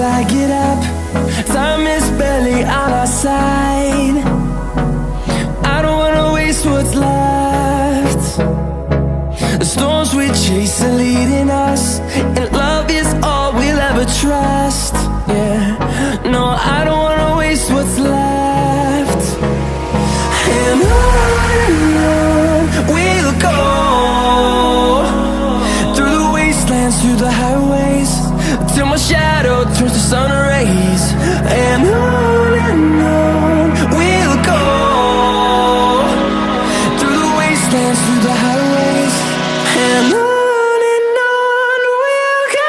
I get up. Time is barely on our side. I don't wanna waste what's left. The storms we chase are leading us, and love is all we'll ever trust. Yeah, no, I don't wanna waste what's left. And on we'll go, through the wastelands, through the highways, till my shadow turns to sun rays. And on we'll go, through the wastelands, through the highways, and on we'll go.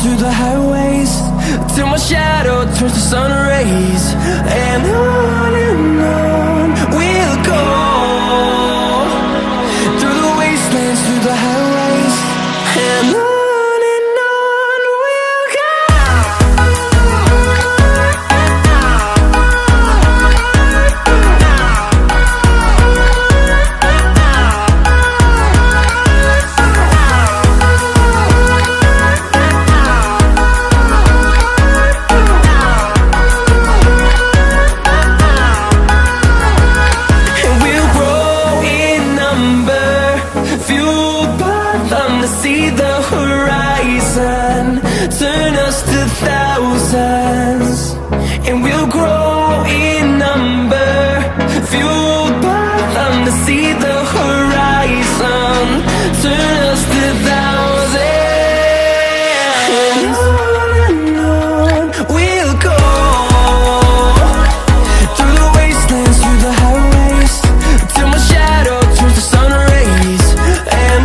Through the highways, till my shadow turns to sun rays. And on we'll go, through the wastelands, through the highways, and on we'll go. See the horizon turn us to thousands, and we'll grow in number, fueled by them. To see the horizon turn us to thousands, and on we'll go, through the wastelands, through the highways, till my shadow turns to sun rays. And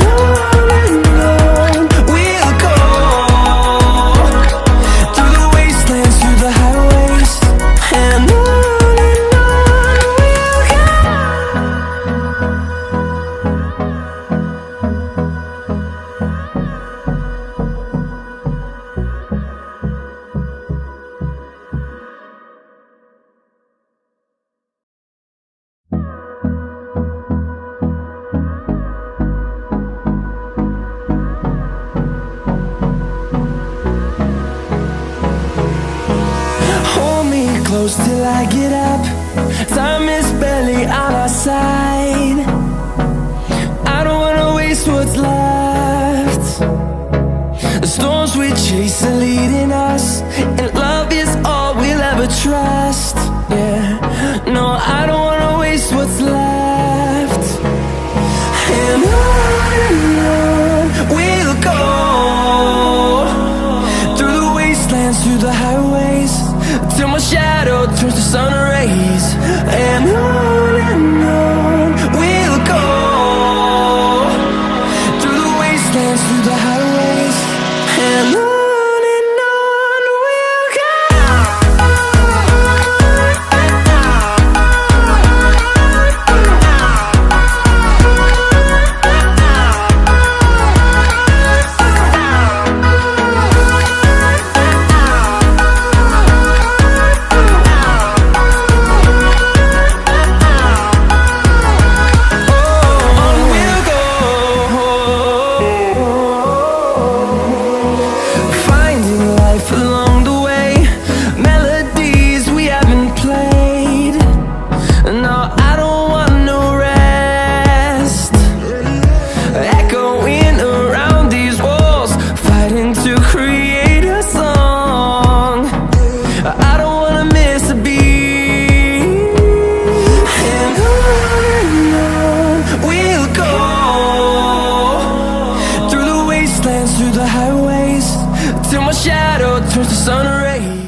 close till I get up. Time is barely on our side. I don't wanna waste what's left. The storms we chase are leading us, and love is all we'll ever trust. Yeah, no, I don't wanna waste what's left. And on we'll go, through the wastelands, through the highways, till my shadow turns to sun rays. And on we'll go, through the wastelands, through the highways, and on we'll go. dance through the highways till my shadow turns to sun rays.